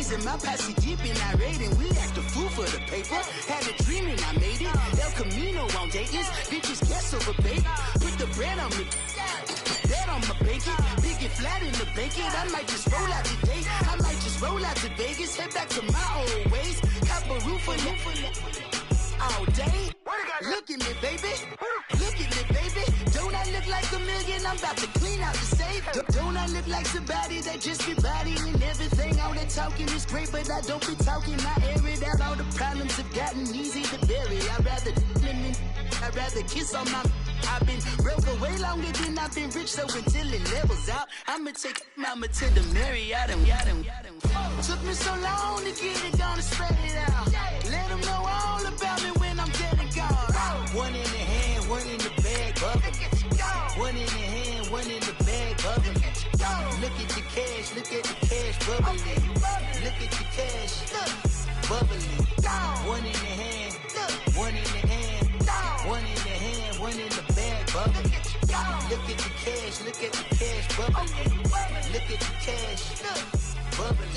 Ladies in my posse deep and irate, and we act a fool for the paper. Had a dream and I made it. El Camino on Dayton's. Bitches guess over bait. Put the bread on me. That on my bacon. Big and flat in the bacon. I might just roll out today. I might just roll out to Vegas. Head back to my old ways. Cop a roof for all day. Look at me, baby. Look at me, baby. Don't I look like a million? I'm about to clean out the safe. Don't I look like somebody that just be bodying everything? All that talking is great, but I don't be talking. I air it out. All the problems have gotten easy to bury. I'd rather kiss on my... I've been broke away longer than I've been rich, so until it levels out, I'ma take mama to the Marriott and took me so long to get it, gonna spread it out. Let them know all about me when I'm dead and gone. One in the hand, one in the bag, bubbling. One in the hand, one in the bag, bubbling. Look at the cash, look at the cash, bubbling. Look at the cash, bubbling. One in the hand, one in the hand, one in the hand, one in the bag, bubbling. Look at the cash, look at the cash, bubbling. Look at the cash, bubbling.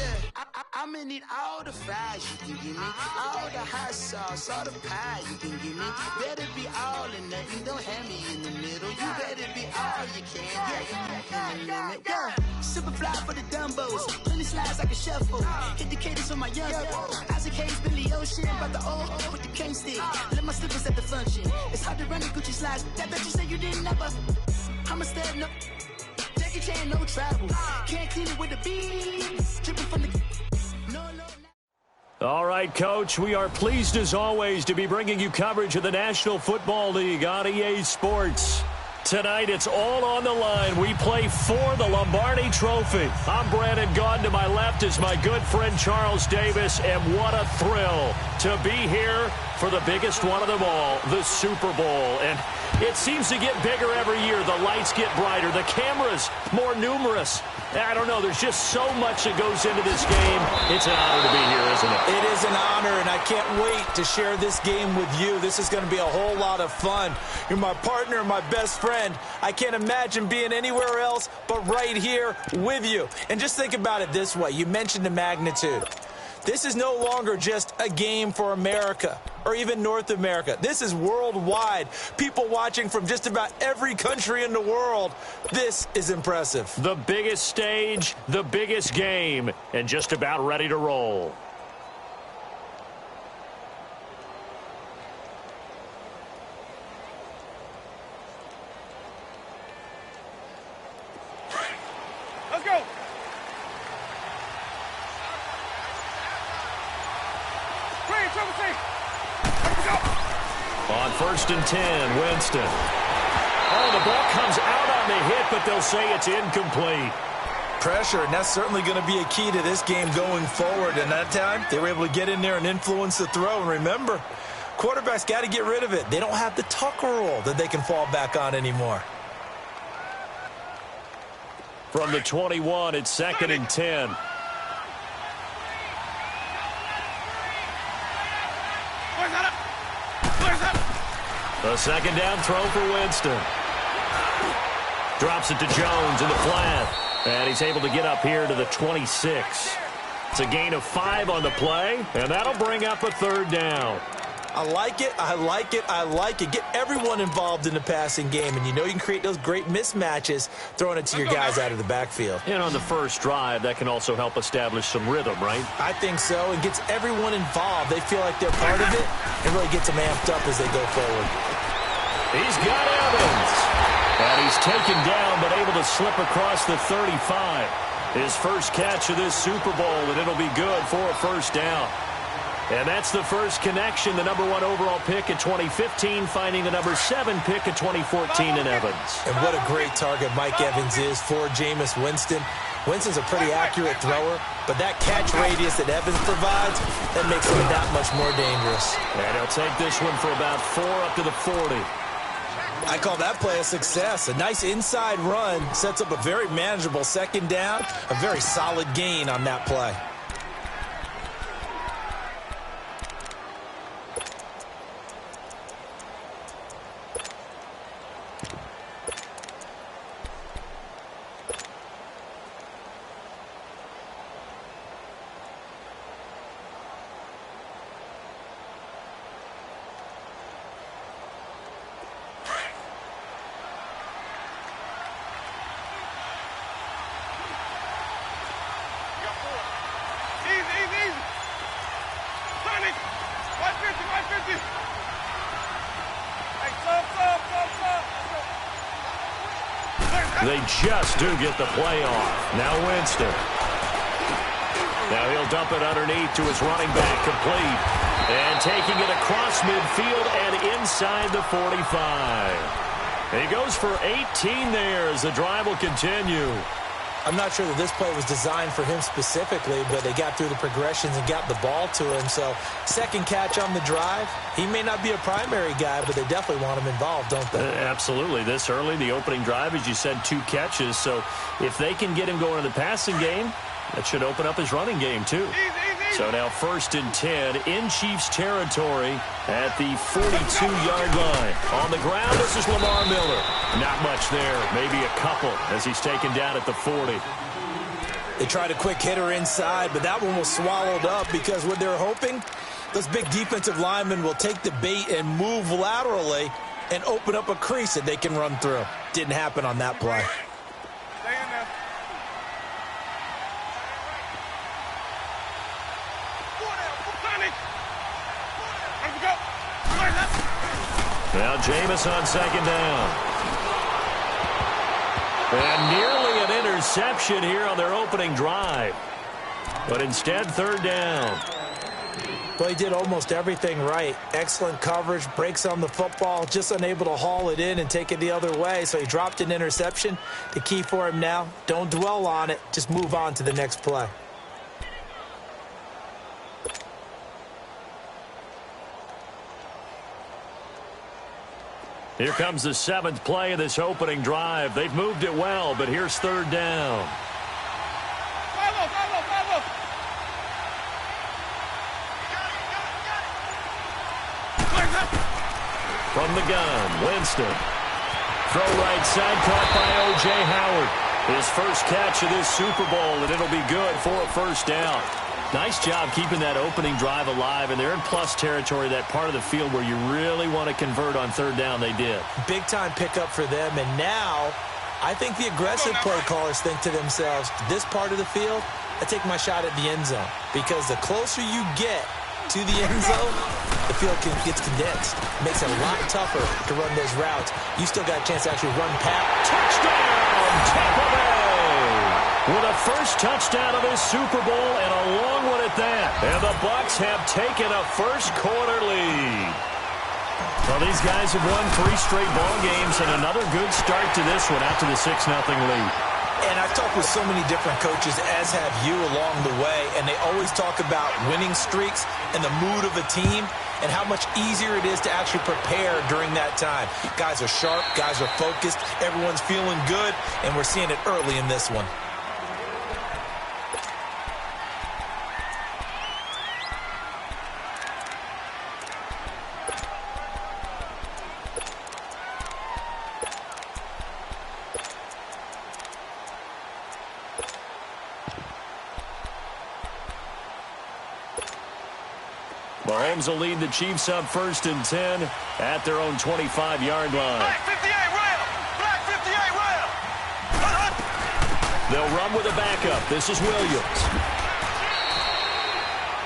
I'ma need all the fries you can give me, all the hot sauce, all the pie you can give me. Better be all or nothing, don't have me in the middle. You better be all you can. Yeah. Super fly for the Dumbos, plenty slides like a shuffle. Hit the cadence for my young Isaac Hayes, Billy Ocean, about the old with the cane stick. Let my slippers at the function. It's hard to run the Gucci slides. That bet you say you didn't ever. I'm a step no. Jackie Chan, no travel. Can't clean it with the beat. Dripping from the. All right, Coach, we are pleased as always to be bringing you coverage of the National Football League on EA Sports. Tonight, it's all on the line. We play for the Lombardi Trophy. I'm Brandon Gaudin. To my left is my good friend Charles Davis, and what a thrill to be here for the biggest one of them all, the Super Bowl. And it seems to get bigger every year. The lights get brighter. The cameras more numerous. I don't know. There's just so much that goes into this game. It's an honor to be here, isn't it? It is an honor, and I can't wait to share this game with you. This is going to be a whole lot of fun. You're my partner, my best friend. I can't imagine being anywhere else but right here with you. And just think about it this way. You mentioned the magnitude. This is no longer just a game for America or even North America. This is worldwide. People watching from just about every country in the world. This is impressive. The biggest stage, the biggest game, and just about ready to roll. Let's go. On 1st and 10, Winston. Oh, the ball comes out on the hit, but they'll say it's incomplete. Pressure, and that's certainly going to be a key to this game going forward. And that time, they were able to get in there and influence the throw. And remember, quarterbacks got to get rid of it. They don't have the Tucker rule that they can fall back on anymore. From the 21, it's 2nd and 10. A second down throw for Winston. Drops it to Jones in the flat. And he's able to get up here to the 26. It's a gain of 5 on the play, and that'll bring up a 3rd down. I like it, I like it, I like it. Get everyone involved in the passing game, and you know you can create those great mismatches throwing it to your guys out of the backfield. And on the first drive, that can also help establish some rhythm, right? I think so. It gets everyone involved. They feel like they're part of it, and really gets them amped up as they go forward. He's got Evans. And he's taken down, but able to slip across the 35. His first catch of this Super Bowl, and it'll be good for a 1st down. And that's the first connection, the number 1 overall pick in 2015, finding the number 7 pick in 2014 in Evans. And what a great target Mike Evans is for Jameis Winston. Winston's a pretty accurate thrower, but that catch radius that Evans provides, that makes him that much more dangerous. And he'll take this one for about 4 up to the 40. I call that play a success. A nice inside run sets up a very manageable 2nd down, a very solid gain on that play. They just do get the play off. Now Winston. Now he'll dump it underneath to his running back, complete. And taking it across midfield and inside the 45. He goes for 18 there as the drive will continue. I'm not sure that this play was designed for him specifically, but they got through the progressions and got the ball to him. So second catch on the drive. He may not be a primary guy, but they definitely want him involved, don't they? Absolutely. This early, the opening drive, as you said, 2 catches. So if they can get him going in the passing game, that should open up his running game too. So now 1st and 10 in Chiefs territory at the 42-yard line. On the ground, this is Lamar Miller. Not much there, maybe a couple as he's taken down at the 40. They tried a quick hitter inside, but that one was swallowed up because what they're hoping, those big defensive linemen will take the bait and move laterally and open up a crease that they can run through. Didn't happen on that play. Now Jameis on 2nd down. And nearly an interception here on their opening drive. But instead, 3rd down. Well, he did almost everything right. Excellent coverage, breaks on the football, just unable to haul it in and take it the other way. So he dropped an interception. The key for him now, don't dwell on it. Just move on to the next play. Here comes the 7th play of this opening drive. They've moved it well, but here's 3rd down. From the gun, Winston. Throw right side, caught by O.J. Howard. His first catch of this Super Bowl, and it'll be good for a 1st down. Nice job keeping that opening drive alive, and they're in plus territory, that part of the field where you really want to convert on 3rd down. They did. Big-time pickup for them, and now I think the aggressive play callers think to themselves, this part of the field, I take my shot at the end zone, because the closer you get to the end zone, the field gets condensed. It makes it a lot tougher to run those routes. You still got a chance to actually run past. Touchdown, Tampa Bay! With a first touchdown of this Super Bowl and a long one at that. And the Bucs have taken a first-quarter lead. Well, these guys have won 3 straight ball games and another good start to this one after the 6-0 lead. And I've talked with so many different coaches, as have you, along the way, and they always talk about winning streaks and the mood of a team and how much easier it is to actually prepare during that time. Guys are sharp, guys are focused, everyone's feeling good, and we're seeing it early in this one. Mahomes will lead the Chiefs up 1st and 10 at their own 25-yard line. Black 58 rail! Black 58 rail! They'll run with a backup. This is Williams.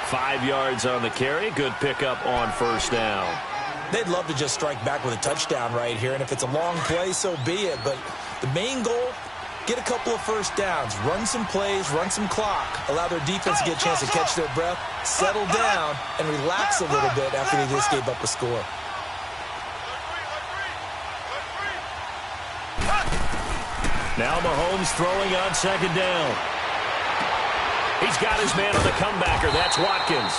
5 yards on the carry. Good pickup on 1st down. They'd love to just strike back with a touchdown right here, and if it's a long play, so be it. But the main goal, get a couple of 1st downs, run some plays, run some clock, allow their defense to get a chance to catch their breath, settle down, and relax a little bit after they just gave up a score. Now Mahomes throwing on 2nd down. He's got his man on the comebacker. That's Watkins.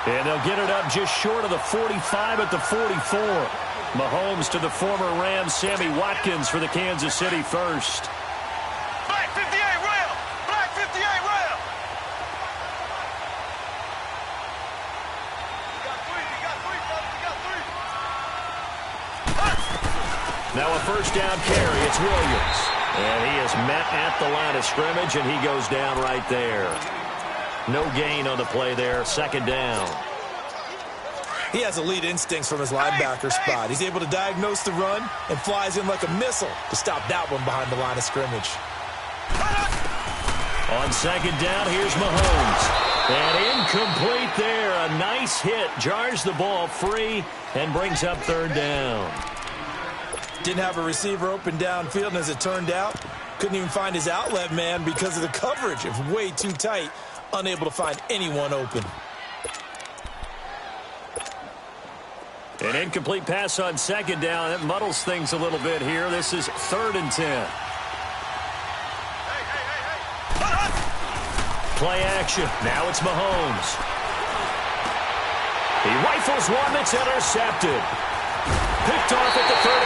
And they'll get it up just short of the 45 at the 44. Mahomes to the former Rams, Sammy Watkins for the Kansas City first. Black 58 rail! Black 58 rail! You got three, fellas, you got 3. Now a 1st down carry. It's Williams. And he is met at the line of scrimmage, and he goes down right there. No gain on the play there. 2nd down. He has elite instincts from his linebacker spot. He's able to diagnose the run and flies in like a missile to stop that one behind the line of scrimmage. On 2nd down, here's Mahomes. And incomplete there. A nice hit. Jars the ball free and brings up 3rd down. Didn't have a receiver open downfield, and as it turned out, Couldn't even find his outlet man because of the coverage. It was way too tight. Unable to find anyone open. An incomplete pass on second down. That muddles things a little bit here. This is 3rd and 10. Play action. Now it's Mahomes. He rifles one that's intercepted. Picked off at the 38.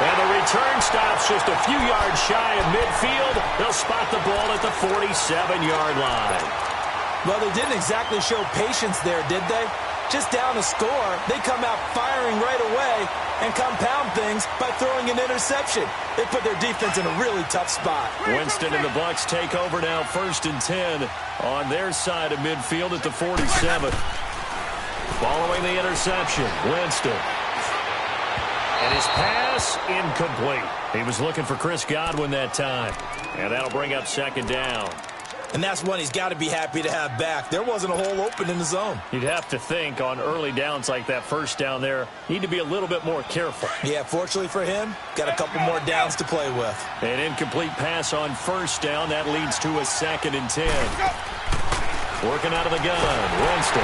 And the return stops just a few yards shy of midfield. They'll spot the ball at the 47-yard line. Well, they didn't exactly show patience there, did they? Just down a score, they come out firing right away and compound things by throwing an interception. They put their defense in a really tough spot. Winston and the Bucs take over now, 1st and 10 on their side of midfield at the 47. Following the interception, Winston. And his pass incomplete. He was looking for Chris Godwin that time. And that'll bring up 2nd down. And that's one he's got to be happy to have back. There wasn't a hole open in the zone. You'd have to think on early downs like that, 1st down there, need to be a little bit more careful. Yeah, fortunately for him, got a couple more downs to play with. An incomplete pass on 1st down. That leads to a 2nd and 10. Working out of the gun, Winston.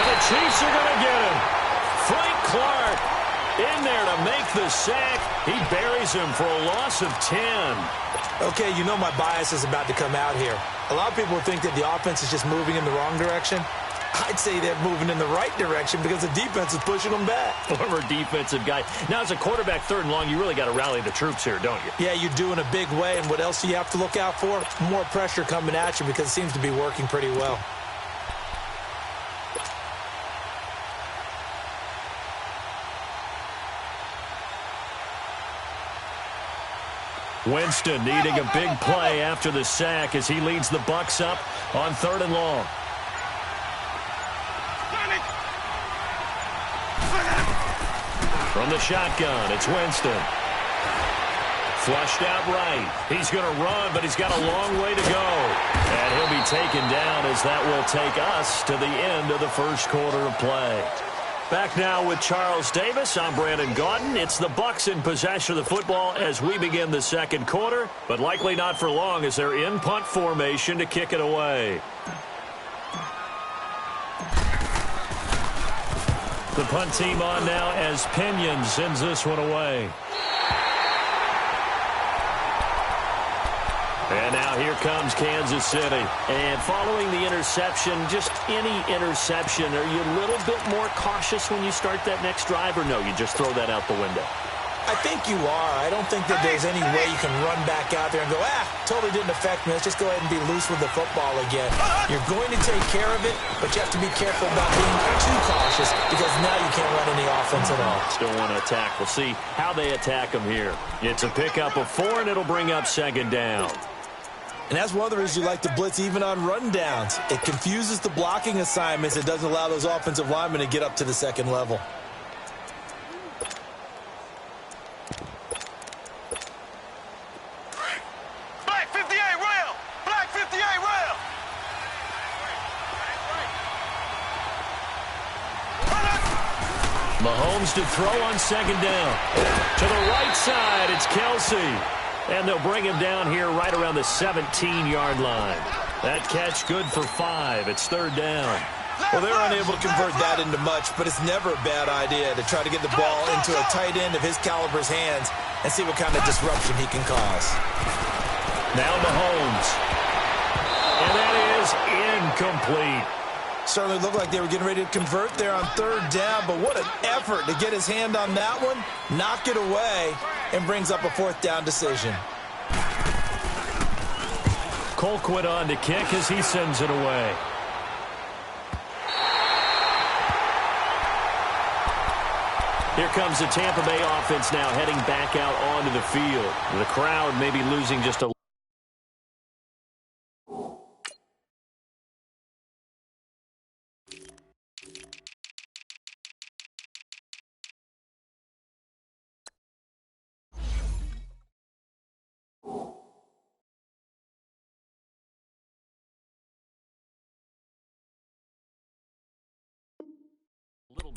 And the Chiefs are going to get him. Frank Clark in there to make the sack. He buries him for a loss of 10. Okay, you know my bias is about to come out here. A lot of people think that the offense is just moving in the wrong direction. I'd say they're moving in the right direction because the defense is pushing them back. Former defensive guy. Now, as a quarterback, 3rd and long, you really got to rally the troops here, don't you? Yeah, you do in a big way. And what else do you have to look out for? More pressure coming at you because it seems to be working pretty well. Winston needing a big play after the sack as he leads the Bucs up on 3rd and long. From the shotgun, it's Winston. Flushed out right. He's going to run, but he's got a long way to go. And he'll be taken down as that will take us to the end of the 1st quarter of play. Back now with Charles Davis. I'm Brandon Gaudin. It's the Bucs in possession of the football as we begin the 2nd quarter, but likely not for long as they're in punt formation to kick it away. The punt team on now as Pinion sends this one away. And now here comes Kansas City. And following the interception, just any interception, are you a little bit more cautious when you start that next drive, or no, you just throw that out the window? I think you are. I don't think that there's any way you can run back out there and go, totally didn't affect me. Let's just go ahead and be loose with the football again. You're going to take care of it, but you have to be careful about being too cautious because now you can't run any offense at all. Still want to attack. We'll see how they attack them here. It's a pickup of 4, and it'll bring up 2nd down. And that's one of the reasons you like to blitz even on run downs. It confuses the blocking assignments. It doesn't allow those offensive linemen to get up to the 2nd level. Black 58 rail! Black 58 rail! Mahomes to throw on 2nd down. To the right side, it's Kelsey. And they'll bring him down here right around the 17-yard line. That catch good for 5. It's 3rd down. Well, they're unable to convert that into much, but it's never a bad idea to try to get the ball into a tight end of his caliber's hands and see what kind of disruption he can cause. Now Mahomes. And that is incomplete. Certainly looked like they were getting ready to convert there on 3rd down, but what an effort to get his hand on that one, knock it away, and brings up a 4th down decision. Colquitt on to kick as he sends it away. Here comes the Tampa Bay offense now heading back out onto the field. The crowd may be losing just a little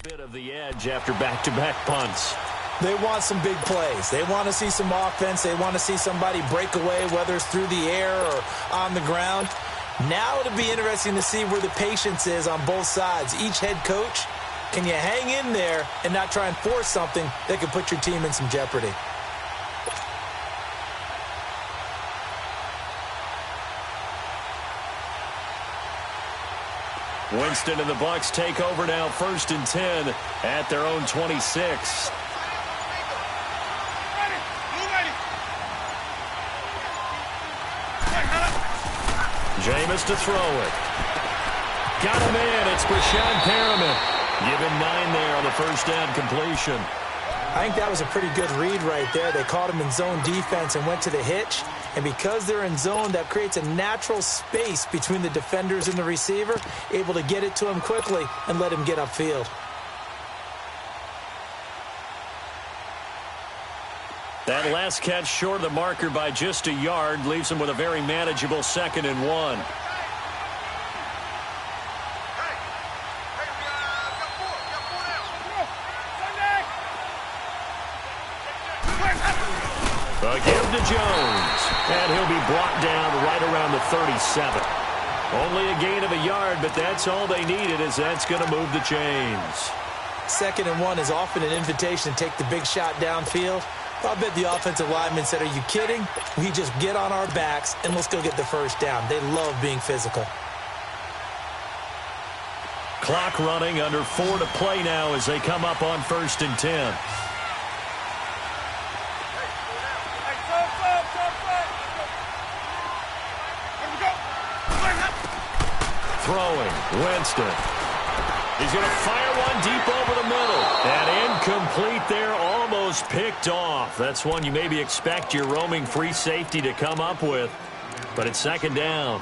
bit of the edge after back-to-back punts. They want some big plays. They want to see some offense. They want to see somebody break away, whether it's through the air or on the ground. Now it'll be interesting to see where the patience is on both sides. Each head coach, can you hang in there and not try and force something that could put your team in some jeopardy? Winston and the Bucs take over now, 1st and 10 at their own 26. Jameis to throw it. Got him in. It's Brashad Perriman. Give him 9 there on the first down completion. I think that was a pretty good read right there. They caught him in zone defense and went to the hitch. And because they're in zone, that creates a natural space between the defenders and the receiver, able to get it to him quickly and let him get upfield. That last catch short of the marker by just a yard leaves him with a very manageable 2nd and 1. Give to Jones, and he'll be brought down right around the 37. Only a gain of a yard, but that's all they needed, as that's going to move the chains. 2nd and 1 is often an invitation to take the big shot downfield. I bet the offensive lineman said, are you kidding? We just get on our backs, and let's go get the first down. They love being physical. Clock running, under 4 to play now as they come up on 1st and 10. Throwing, Winston. He's going to fire one deep over the middle. And incomplete there, almost picked off. That's one you maybe expect your roaming free safety to come up with. But it's 2nd down.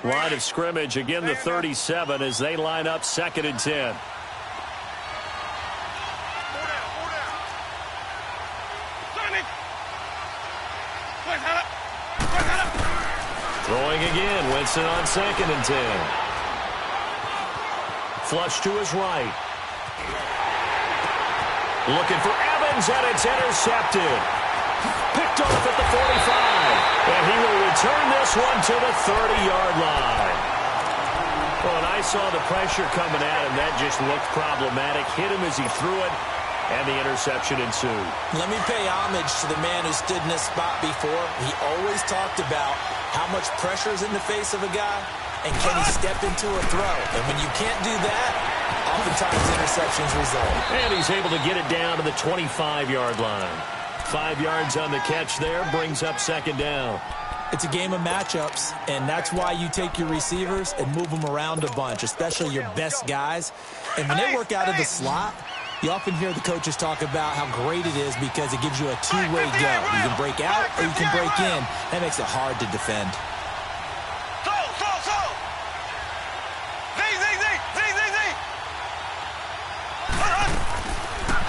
Line of scrimmage, again the 37 as they line up 2nd and 10. Throwing again, Winston on 2nd and 10. Flush to his right. Looking for Evans, and it's intercepted. Picked off at the 45. And he will return this one to the 30-yard line. Well, and I saw the pressure coming at him. That just looked problematic. Hit him as he threw it, and the interception ensued. Let me pay homage to the man who stood in this spot before. He always talked about how much pressure is in the face of a guy, and can he step into a throw? And when you can't do that, oftentimes interceptions result. And he's able to get it down to the 25-yard line. 5 yards on the catch there, brings up 2nd down. It's a game of matchups, and that's why you take your receivers and move them around a bunch, especially your best guys. And when they work out of the slot, you often hear the coaches talk about how great it is because it gives you a two-way go. You can break out or you can break in. That makes it hard to defend.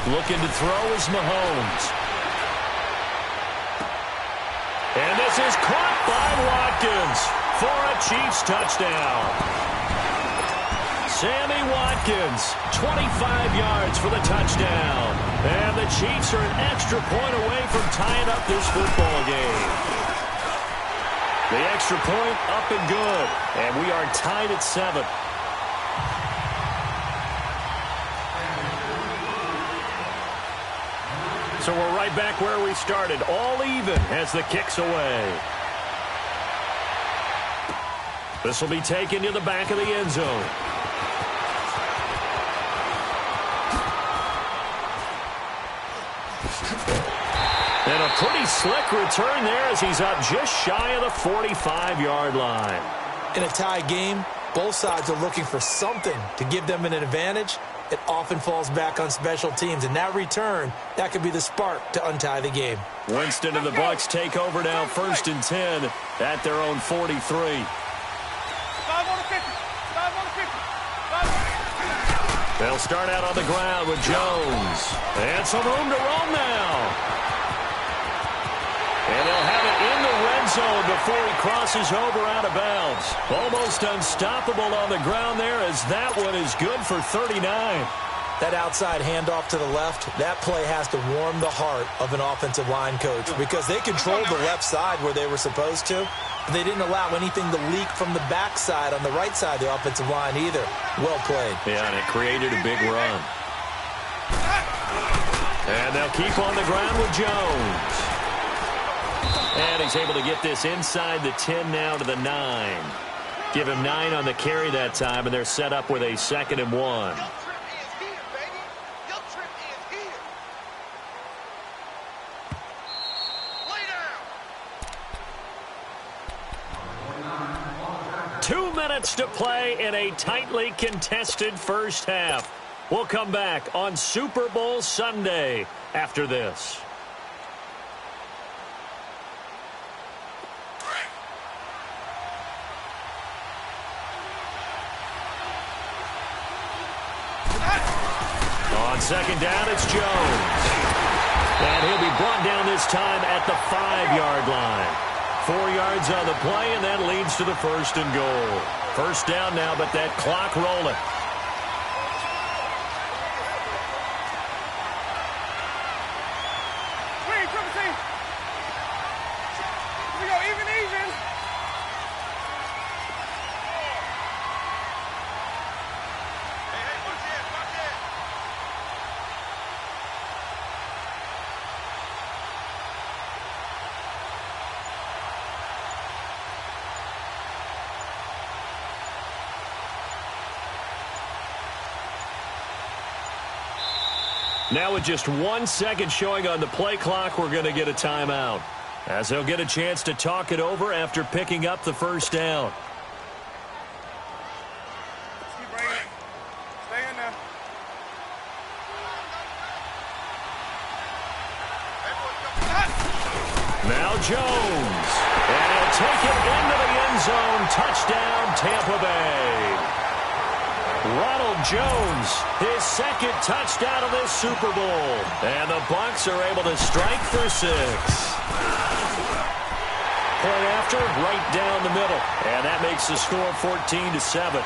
Looking to throw is Mahomes. And this is caught by Watkins for a Chiefs touchdown. Sammy Watkins, 25 yards for the touchdown. And the Chiefs are an extra point away from tying up this football game. The extra point up and good. And we are tied at 7. So we're right back where we started, all even as the kick's away. This will be taken to the back of the end zone. And a pretty slick return there as he's up just shy of the 45-yard line. In a tie game, both sides are looking for something to give them an advantage. It often falls back on special teams, and that return, that could be the spark to untie the game. Winston and the Bucs take over now, 1st and 10 at their own 43. They'll start out on the ground with Jones. And some room to roam now. And they'll have it in the red zone before he crosses over out of bounds. Almost unstoppable on the ground there, as that one is good for 39. That outside handoff to the left, that play has to warm the heart of an offensive line coach because they controlled the left side where they were supposed to, but they didn't allow anything to leak from the backside on the right side of the offensive line either. Well played. Yeah, and it created a big run. And they'll keep on the ground with Jones. And he's able to get this inside the 10 now to the 9. Give him 9 on the carry that time, and they're set up with a 2nd and 1. To play in a tightly contested first half. We'll come back on Super Bowl Sunday after this. On 2nd down, it's Jones. And he'll be brought down this time at the 5-yard line. 4 yards on the play, and that leads to the 1st and goal. First down now, but that clock rolling. We go even. Hey, watch it. Now with just 1 second showing on the play clock, we're going to get a timeout, as they'll get a chance to talk it over after picking up the first down. Keep bringing it. Stay in there. Now Jones. And he'll take it into the end zone. Touchdown, Tampa Bay. Ronald Jones, his 2nd touchdown of this Super Bowl. And the Bucs are able to strike for 6. Play after, right down the middle. And that makes the score 14-7.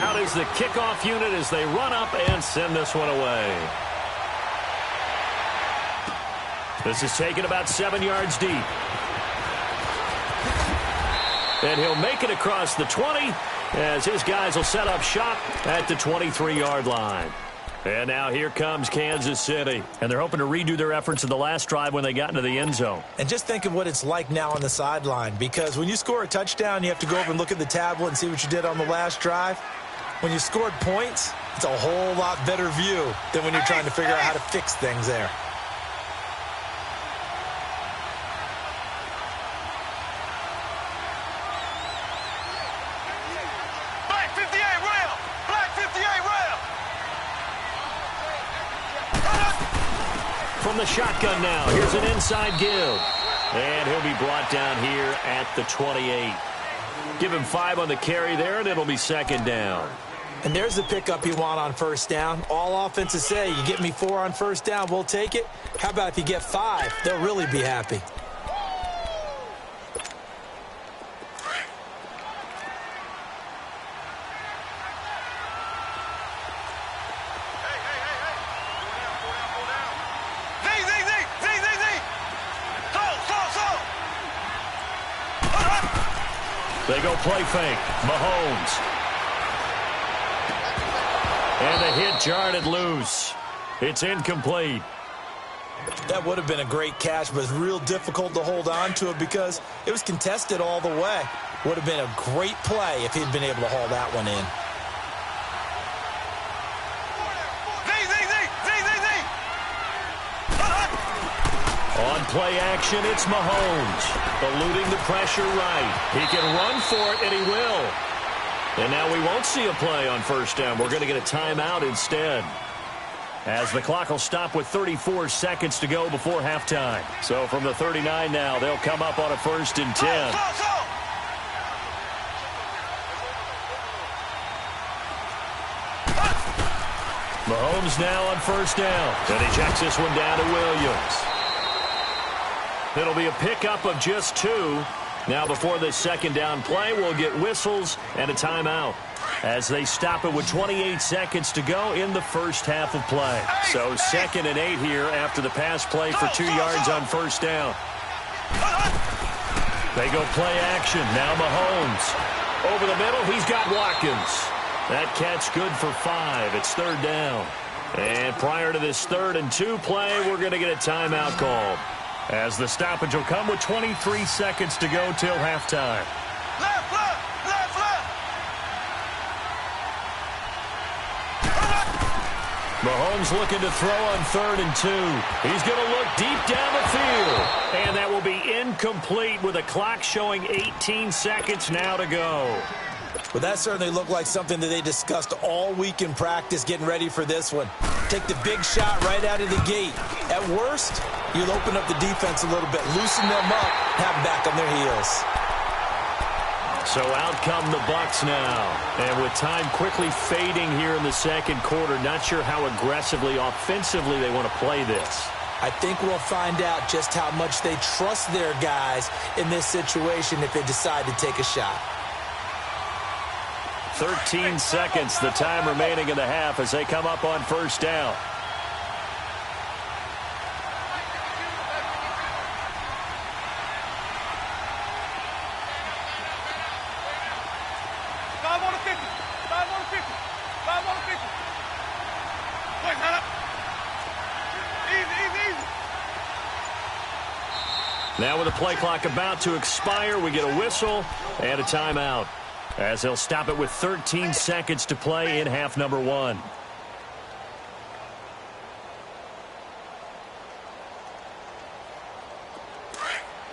Out is the kickoff unit as they run up and send this one away. This is taken about 7 yards deep. And he'll make it across the 20 as his guys will set up shop at the 23-yard line. And now here comes Kansas City. And they're hoping to redo their efforts in the last drive when they got into the end zone. And just think of what it's like now on the sideline, because when you score a touchdown, you have to go over and look at the tablet and see what you did on the last drive. When you scored points, it's a whole lot better view than when you're trying to figure out how to fix things there. From the shotgun now, here's an inside give. And he'll be brought down here at the 28. Give him 5 on the carry there, and it'll be 2nd down. And there's the pickup you want on first down. All offenses say, you get me 4 on first down, we'll take it. How about if you get 5? They'll really be happy. They go play fake. Mahomes. And the hit jarred it loose. It's incomplete. That would have been a great catch, but it's real difficult to hold on to it because it was contested all the way. Would have been a great play if he'd been able to haul that one in. On play action, it's Mahomes. Eluding the pressure right. He can run for it, and he will. And now we won't see a play on first down. We're going to get a timeout instead, as the clock will stop with 34 seconds to go before halftime. So from the 39 now, they'll come up on a 1st and 10. Mahomes now on first down. And he checks this one down to Williams. It'll be a pickup of just 2. Now before this second down play, we'll get whistles and a timeout as they stop it with 28 seconds to go in the first half of play. So 2nd and 8 here after the pass play for 2 yards on first down. They go play action. Now Mahomes. Over the middle, he's got Watkins. That catch good for 5. It's 3rd down. And prior to this 3rd and 2 play, we're going to get a timeout called, as the stoppage will come with 23 seconds to go till halftime. Left, left, left, left. Mahomes looking to throw on 3rd and 2. He's going to look deep down the field. And that will be incomplete with a clock showing 18 seconds now to go. Well, that certainly looked like something that they discussed all week in practice getting ready for this one. Take the big shot right out of the gate. At worst, you'll open up the defense a little bit, loosen them up, have them back on their heels. So out come the Bucs now. And with time quickly fading here in the second quarter, not sure how aggressively, offensively they want to play this. I think we'll find out just how much they trust their guys in this situation if they decide to take a shot. 13 seconds, the time remaining in the half as they come up on first down. Now with the play clock about to expire, we get a whistle and a timeout, as they'll stop it with 13 seconds to play in half number 1.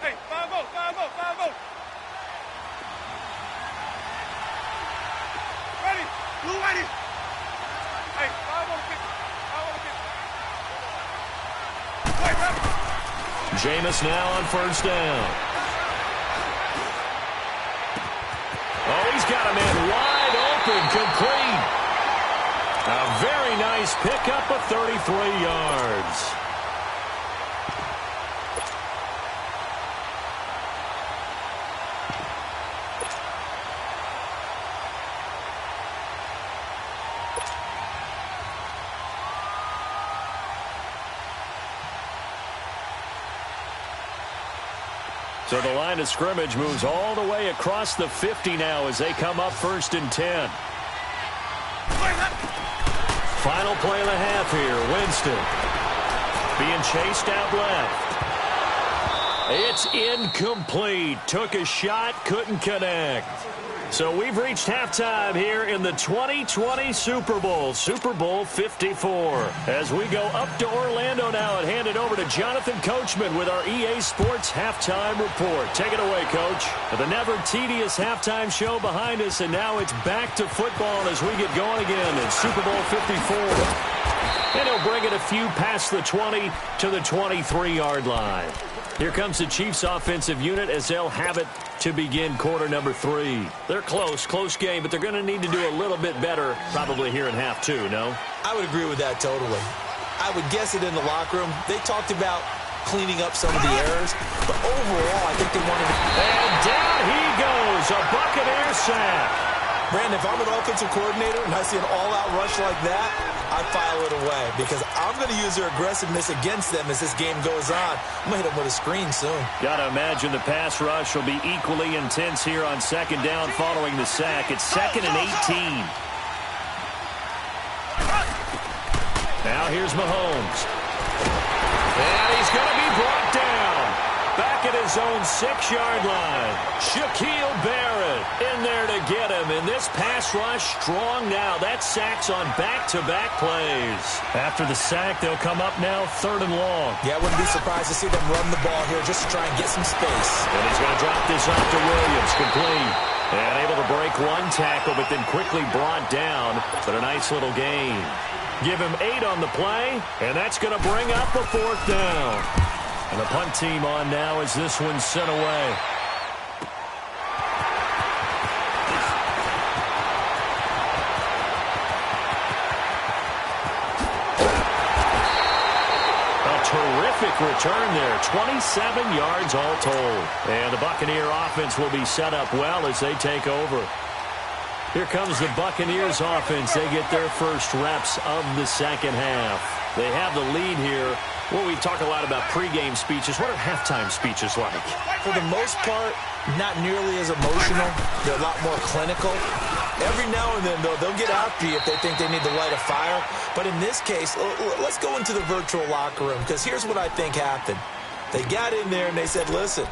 Hey, 5-0, 5-0, 5-0. Ready, blue ready. Hey, 5-0, 50. 5-0, 50. Wait, ready. Jameis now on first down. Oh, he's got a man wide open, complete. A very nice pickup of 33 yards. So the line of scrimmage moves all the way across the 50 now as they come up 1st and 10. Final play of the half here. Winston being chased out left. It's incomplete. Took a shot, couldn't connect. So we've reached halftime here in the 2020 Super Bowl, Super Bowl 54. As we go up to Orlando now and hand it over to Jonathan Coachman with our EA Sports Halftime Report. Take it away, Coach. The never tedious halftime show behind us, and now it's back to football as we get going again in Super Bowl 54. And he'll bring it a few past the 20 to the 23-yard line. Here comes the Chiefs offensive unit as they'll have it to begin quarter number 3. They're close game, but they're going to need to do a little bit better probably here in half 2, no? I would agree with that totally. I would guess it in the locker room. They talked about cleaning up some of the errors, but overall I think they wanted to... And down he goes, a Buccaneer sack. Brandon, if I'm an offensive coordinator and I see an all-out rush like that, I file it away because I'm going to use their aggressiveness against them as this game goes on. I'm going to hit them with a screen soon. Got to imagine the pass rush will be equally intense here on second down following the sack. It's 2nd and 18. Now here's Mahomes. And he's going to be brought down. Back at his own 6-yard line. Shaquille Barrett in there to get him. And this pass rush strong now. That sack's on back-to-back plays. After the sack, they'll come up now 3rd and long. Yeah, I wouldn't be surprised to see them run the ball here just to try and get some space. And he's going to drop this off to Williams. Complete. And able to break one tackle, but then quickly brought down. But a nice little gain. Give him 8 on the play, and that's going to bring up a 4th down. And the punt team on now as this one's sent away. A terrific terrific return there. 27 yards all told. And the Buccaneer offense will be set up well as they take over. Here comes the Buccaneers offense. They get their first reps of the second half. They have the lead here. Well, we talk a lot about pregame speeches. What are halftime speeches like? For the most part, not nearly as emotional. They're a lot more clinical. Every now and then, though, they'll get after you if they think they need to light a fire. But in this case, let's go into the virtual locker room, because here's what I think happened. They got in there and they said, listen,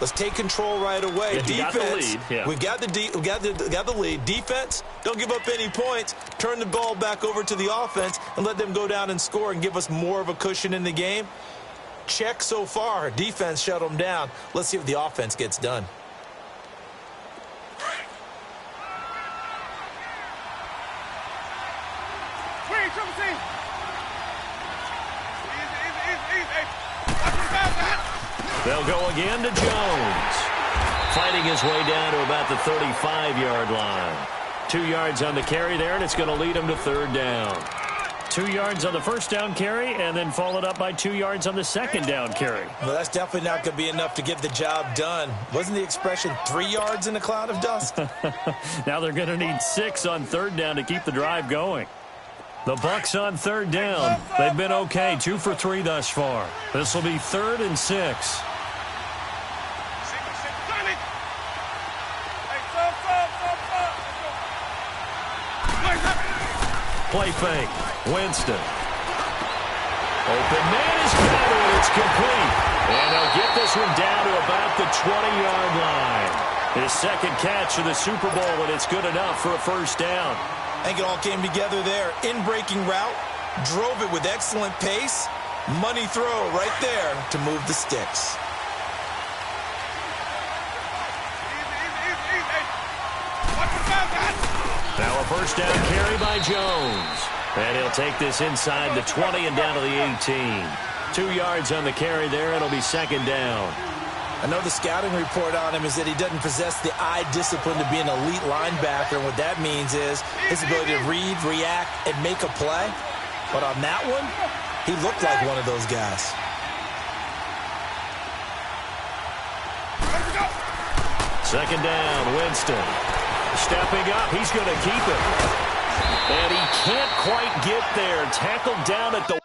let's take control right away. Yeah, Defense, we got the lead. Defense, don't give up any points. Turn the ball back over to the offense and let them go down and score and give us more of a cushion in the game. Check so far. Defense shut them down. Let's see if the offense gets done. They'll go again to Jones. Fighting his way down to about the 35-yard line. 2 yards on the carry there, and it's going to lead him to third down. 2 yards on the first down carry, and then followed up by 2 yards on the second down carry. Well, that's definitely not going to be enough to get the job done. Wasn't the expression 3 yards in a cloud of dust? Now they're going to need 6 on third down to keep the drive going. The Bucs on third down. They've been okay, 2 for 3 thus far. This will be 3rd and 6. Play fake. Winston. Open man is covered, and it's complete. And they'll get this one down to about the 20-yard line. His second catch of the Super Bowl, and it's good enough for a first down. I think it all came together there. In-breaking route, drove it with excellent pace. Money throw right there to move the sticks. Now a first down carry by Jones. And he'll take this inside the 20 and down to the 18. 2 yards on the carry there. It'll be second down. I know the scouting report on him is that he doesn't possess the eye discipline to be an elite linebacker. And what that means is his ability to read, react, and make a play. But on that one, he looked like one of those guys. Second down, Winston. Stepping up, he's going to keep it. And he can't quite get there. Tackled down at the...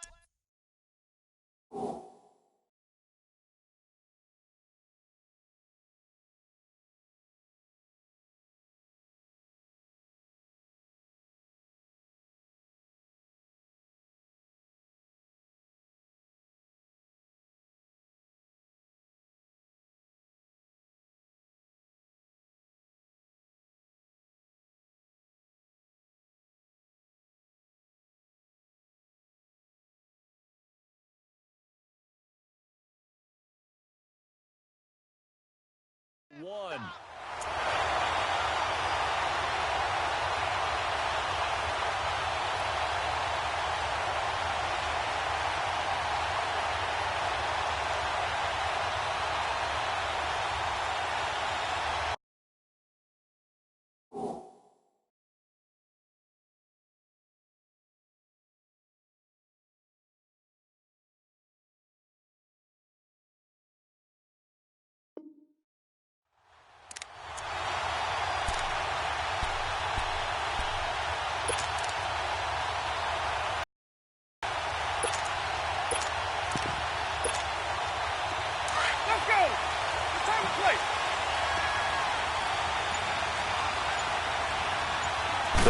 One.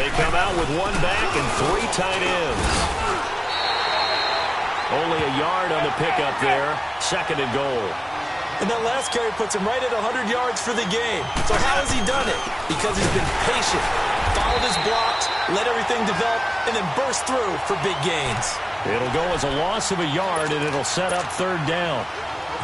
They come out with one back and 3 tight ends. Only a yard on the pickup there. Second and goal. And that last carry puts him right at 100 yards for the game. So how has he done it? Because he's been patient, followed his blocks, let everything develop, and then burst through for big gains. It'll go as a loss of a yard, and it'll set up third down.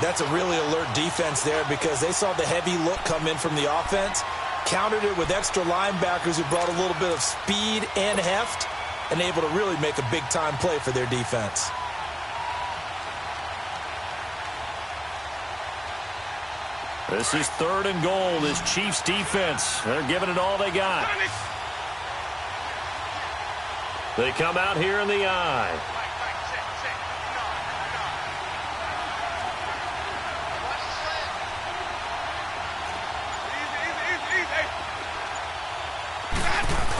That's a really alert defense there because they saw the heavy look come in from the offense, countered it with extra linebackers who brought a little bit of speed and heft, and able to really make a big-time play for their defense. This is third and goal. This Chiefs defense, they're giving it all they got. They come out here in the eye.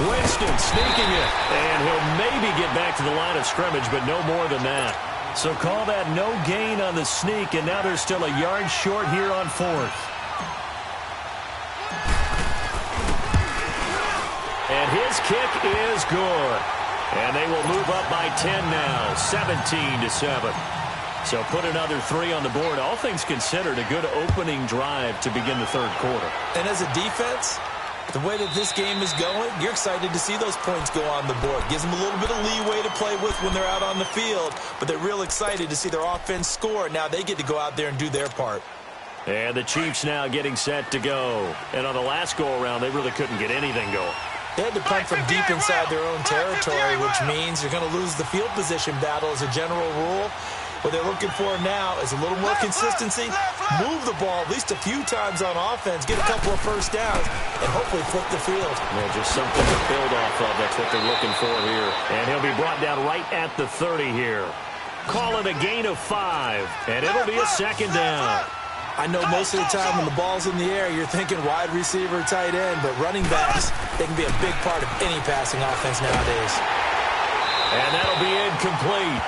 Winston sneaking it. And he'll maybe get back to the line of scrimmage, but no more than that. So call that no gain on the sneak, and now they're still a yard short here on 4th. And his kick is good. And they will move up by 10 now, 17-7. So put another 3 on the board. All things considered, a good opening drive to begin the third quarter. And as a defense, the way that this game is going, you're excited to see those points go on the board. Gives them a little bit of leeway to play with when they're out on the field, but they're real excited to see their offense score. Now they get to go out there and do their part. And the Chiefs now getting set to go. And on the last go-around, they really couldn't get anything going. They had to punt from deep inside their own territory, which means you're going to lose the field position battle as a general rule. What they're looking for now is a little more consistency, move the ball at least a few times on offense, get a couple of first downs, and hopefully flip the field. Yeah, just something to build off of. That's what they're looking for here. And he'll be brought down right at the 30 here. Call it a gain of 5, and it'll be a second down. I know most of the time when the ball's in the air, you're thinking wide receiver, tight end, but running backs, they can be a big part of any passing offense nowadays. And that'll be incomplete.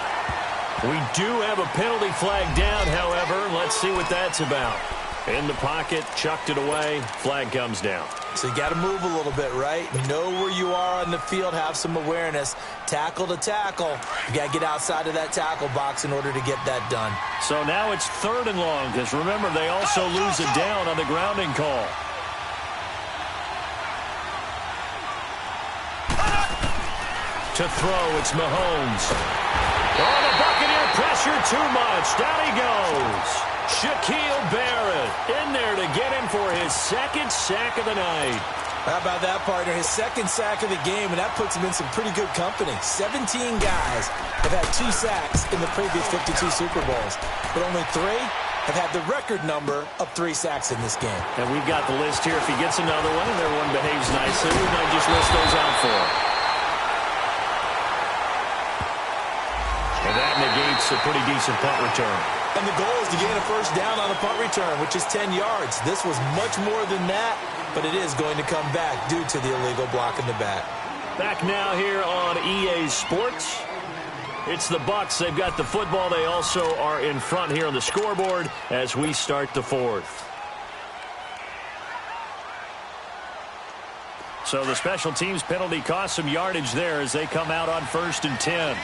We do have a penalty flag down, however. Let's see what that's about. In the pocket, chucked it away, flag comes down. So you got to move a little bit, right? Know where you are on the field, have some awareness. Tackle to tackle. You got to get outside of that tackle box in order to get that done. So now it's 3rd and long, because remember, they also lose it down on the grounding call. To throw, it's Mahomes. Oh, the Buccaneer pressure too much. Down he goes. Shaquille Barrett in there to get him for his 2nd sack of the night. How about that, partner? His 2nd sack of the game, and that puts him in some pretty good company. 17 guys have had 2 sacks in the previous 52 Super Bowls, but only 3 have had the record number of 3 sacks in this game. And we've got the list here. If he gets another one and everyone behaves nicely, we might just list those out for him. And that negates a pretty decent punt return. And the goal is to gain a first down on a punt return, which is 10 yards. This was much more than that, but it is going to come back due to the illegal block in the back. Back now here on EA Sports. It's the Bucs. They've got the football. They also are in front here on the scoreboard as we start the 4th. So the special teams penalty cost some yardage there as they come out on 1st and 10.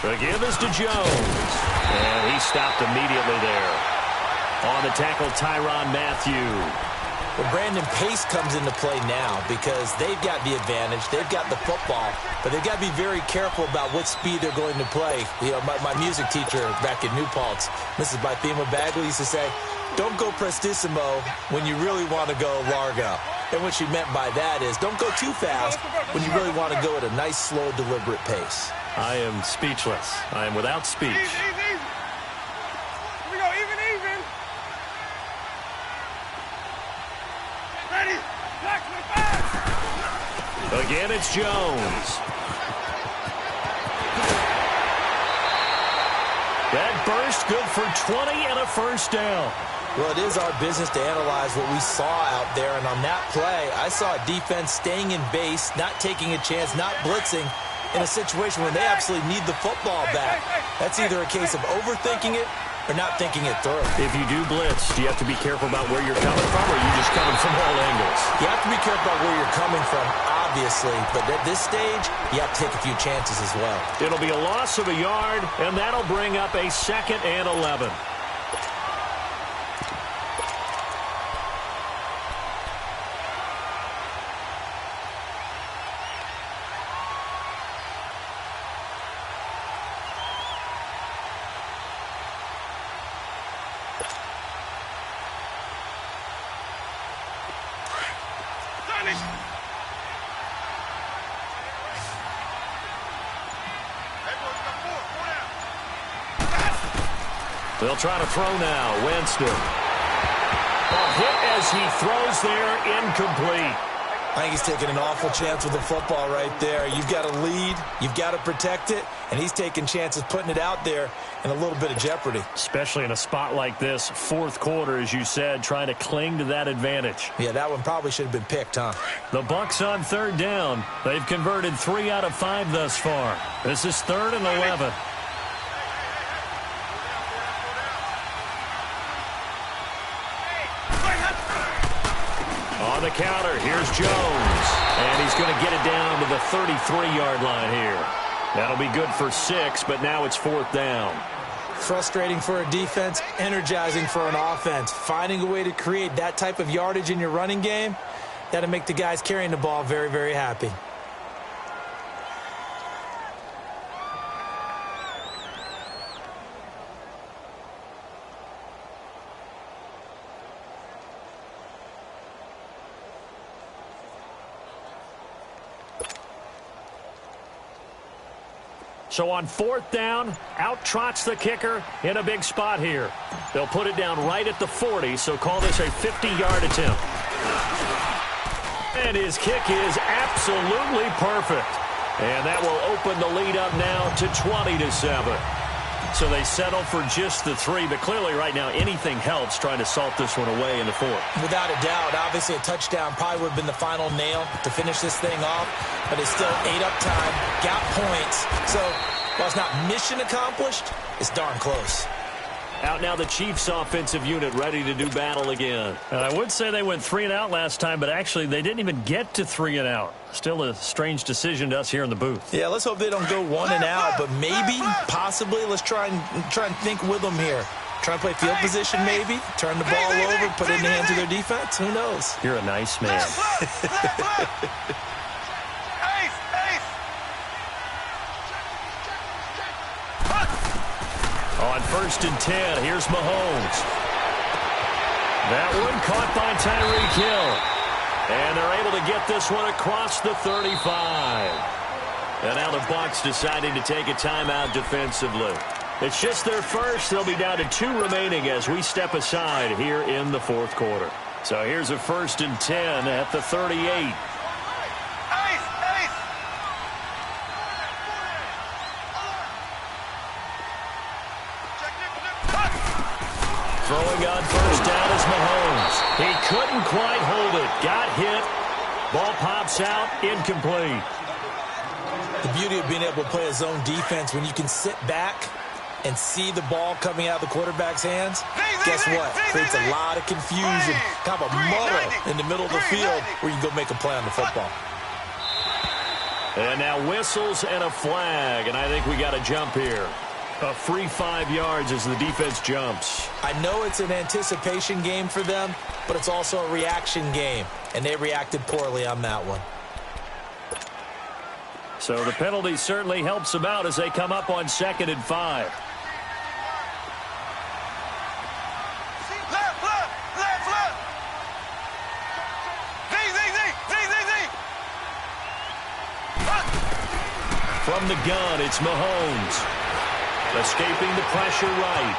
The give is to Jones. And he stopped immediately there. On the tackle, Tyrann Mathieu. Well, Brandon, pace comes into play now because they've got the advantage. They've got the football, but they've got to be very careful about what speed they're going to play. You know, my music teacher back in New Paltz, Mrs. Bythema Bagley, used to say, don't go prestissimo when you really want to go largo. And what she meant by that is don't go too fast when you really want to go at a nice, slow, deliberate pace. I am speechless. I am without speech. Easy. Here we go, even. Ready? Blacksmith back. Again, it's Jones. That burst good for 20 and a first down. Well, it is our business to analyze what we saw out there, and on that play, I saw a defense staying in base, not taking a chance, not blitzing, in a situation where they absolutely need the football back. That's either a case of overthinking it or not thinking it through. If you do blitz, do you have to be careful about where you're coming from, or are you just coming from all angles? You have to be careful about where you're coming from, obviously, but at this stage, you have to take a few chances as well. It'll be a loss of a yard, and that'll bring up a 2nd and 11. They'll try to throw now. Winston. A hit as he throws there, incomplete. I think he's taking an awful chance with the football right there. You've got to lead, you've got to protect it, and he's taking chances putting it out there in a little bit of jeopardy. Especially in a spot like this, fourth quarter, as you said, trying to cling to that advantage. Yeah, that one probably should have been picked, huh? The Bucs on third down. They've converted 3 out of 5 thus far. This is 3rd and 11. On the counter, here's Jones. And he's going to get it down to the 33-yard line here. That'll be good for 6, but now it's 4th down. Frustrating for a defense, energizing for an offense. Finding a way to create that type of yardage in your running game, that'll make the guys carrying the ball very, very happy. So on 4th down, out trots the kicker in a big spot here. They'll put it down right at the 40, so call this a 50-yard attempt. And his kick is absolutely perfect. And that will open the lead up now to 20-7. So they settle for just the 3, but clearly right now anything helps trying to salt this one away in the 4th. Without a doubt, obviously a touchdown probably would have been the final nail to finish this thing off, but it's still 8 up time, got points. So while it's not mission accomplished, it's darn close. Out now the Chiefs offensive unit ready to do battle again. And I would say they went 3 and out last time, but actually they didn't even get to 3 and out. Still a strange decision to us here in the booth. Yeah, let's hope they don't go 1 and out, but maybe, possibly, let's try and think with them here. Try and play field position maybe, turn the ball over, put it in the hands of their defense. Who knows? You're a nice man. On 1st and 10, here's Mahomes. That one caught by Tyreek Hill. And they're able to get this one across the 35. And now the Bucs deciding to take a timeout defensively. It's just their first. They'll be down to 2 remaining as we step aside here in the 4th quarter. So here's a 1st and 10 at the 38. Throwing on 1st down is Mahomes. He couldn't quite hold it. Got hit. Ball pops out. Incomplete. The beauty of being able to play a zone defense when you can sit back and see the ball coming out of the quarterback's hands, guess what? Creates a lot of confusion, kind of a muddle in the middle of the field where you can go make a play on the football. And now whistles and a flag, and I think we got a jump here. A free 5 yards as the defense jumps. I know it's an anticipation game for them, but it's also a reaction game, and they reacted poorly on that one. So the penalty certainly helps them out as they come up on 2nd and 5. From the gun, it's Mahomes. Escaping the pressure right.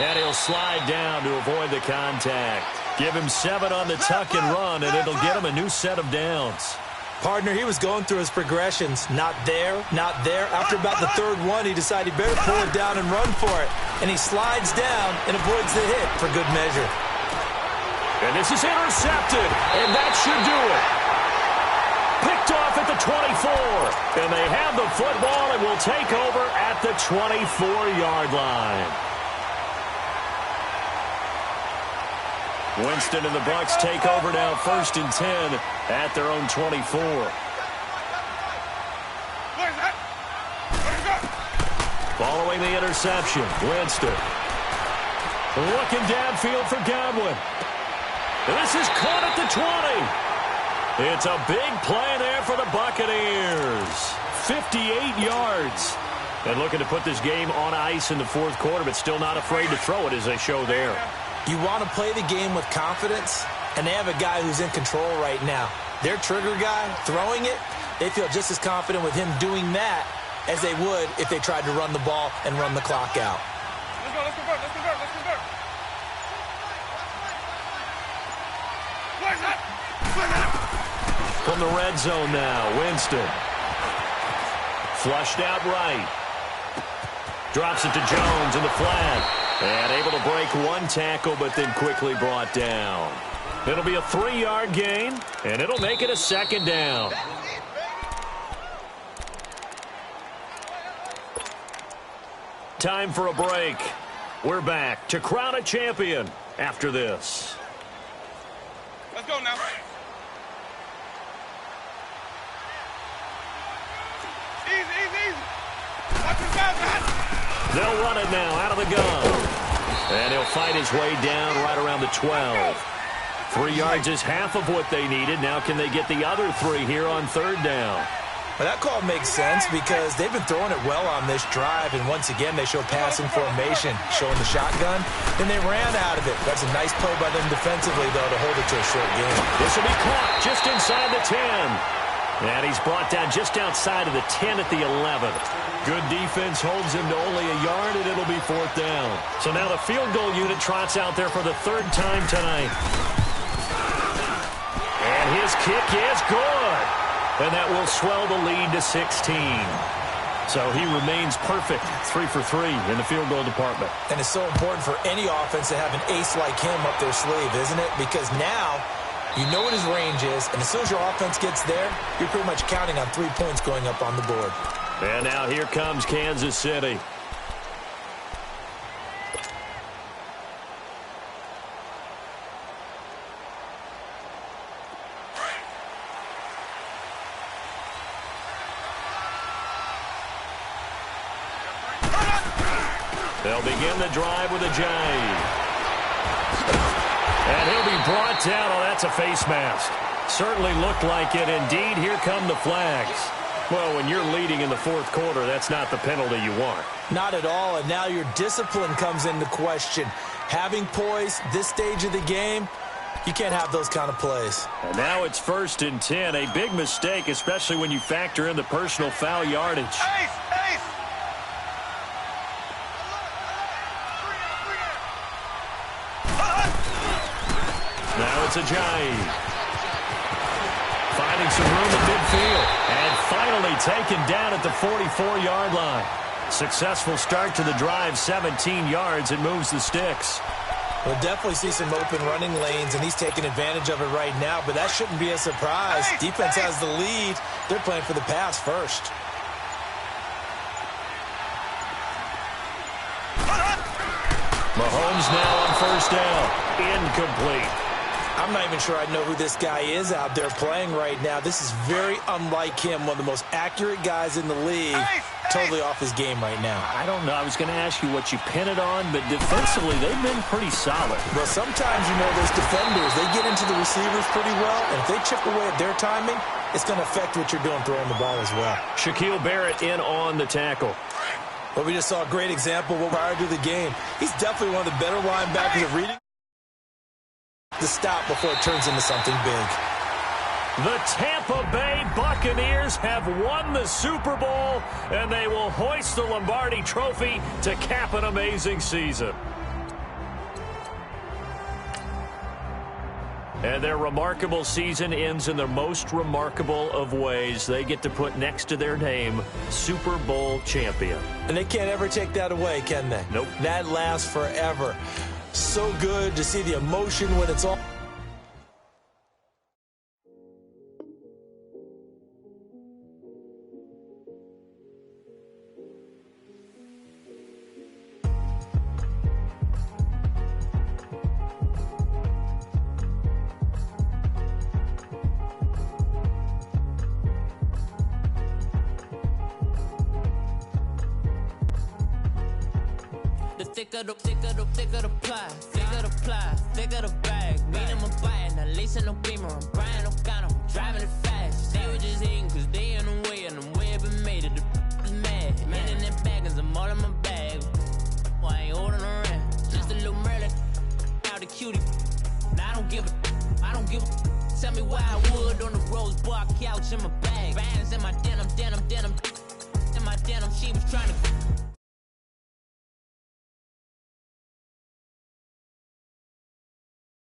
And he'll slide down to avoid the contact. Give him 7 on the tuck and run, and it'll get him a new set of downs. Partner, he was going through his progressions. Not there, not there. After about the 3rd one, he decided he better pull it down and run for it. And he slides down and avoids the hit for good measure. And this is intercepted, and that should do it. Picked off at the 24. And they have the football and will take over at the 24-yard line. Winston and the Bucs take over now 1st and 10 at their own 24. Following the interception, Winston. Looking downfield for Godwin. And this is caught at the 20. It's a big play there for the Buccaneers. 58 yards. And looking to put this game on ice in the 4th quarter, but still not afraid to throw it as they show there. You want to play the game with confidence, and they have a guy who's in control right now. Their trigger guy, throwing it, they feel just as confident with him doing that as they would if they tried to run the ball and run the clock out. Let's go, let's go, let's go, let's go. Where's that? From the red zone now, Winston. Flushed out right. Drops it to Jones in the flat. And able to break one tackle, but then quickly brought down. It'll be a 3-yard gain, and it'll make it a 2nd down. Time for a break. We're back to crown a champion after this. Let's go now. Easy. Watch his guys. They'll run it now out of the gun. And he'll fight his way down right around the 12. 3 yards is half of what they needed. Now can they get the other 3 here on 3rd down? Well, that call makes sense because they've been throwing it well on this drive, and once again they show passing formation, showing the shotgun. Then they ran out of it. That's a nice play by them defensively, though, to hold it to a short game. This will be caught just inside the 10. And he's brought down just outside of the 10 at the 11. Good defense holds him to only a yard, and it'll be 4th down. So now the field goal unit trots out there for the 3rd time tonight. And his kick is good. And that will swell the lead to 16. So he remains perfect, 3 for 3 in the field goal department. And it's so important for any offense to have an ace like him up their sleeve, isn't it? Because now you know what his range is, and as soon as your offense gets there, you're pretty much counting on 3 points going up on the board. And now here comes Kansas City. They'll begin the drive with a jive. And he'll be brought down. Oh, that's a face mask. Certainly looked like it. Indeed, here come the flags. Well, when you're leading in the 4th quarter, that's not the penalty you want. Not at all, and now your discipline comes into question. Having poise this stage of the game, you can't have those kind of plays. And now it's 1st and 10. A big mistake, especially when you factor in the personal foul yardage. Ace! Now it's a jive. Finding some room in midfield. And finally taken down at the 44-yard line. Successful start to the drive, 17 yards. It moves the sticks. We'll definitely see some open running lanes, and he's taking advantage of it right now, but that shouldn't be a surprise. Defense has the lead. They're playing for the pass first. Mahomes now on 1st down. Incomplete. I'm not even sure I know who this guy is out there playing right now. This is very unlike him, one of the most accurate guys in the league. Totally off his game right now. I don't know. I was going to ask you what you pin it on, but defensively, they've been pretty solid. Well, sometimes, you know, those defenders, they get into the receivers pretty well, and if they chip away at their timing, it's going to affect what you're doing throwing the ball as well. Shaquille Barrett in on the tackle. Well, we just saw a great example prior to the game. He's definitely one of the better linebackers of reading the stop before it turns into something big. The Tampa Bay Buccaneers have won the Super Bowl, and they will hoist the Lombardi Trophy to cap an amazing season. And their remarkable season ends in the most remarkable of ways. They get to put next to their name, Super Bowl champion. And they can't ever take that away, can they? Nope. That lasts forever. So good to see the emotion when it's all. Thicker the bag. Meet him a bite, now lacing no beamer. I'm Brian O'Connor, I'm driving it fast. They were just hating cause they in the way, and the way I've been made it, the is mad. Man in them baggins, I'm all in my bag. Well, I ain't holding around. Just a little Merlin, out the cutie. Now I don't give a. Tell me why I would on the rose bar couch in my bag. Bands in my denim. In my denim, she was trying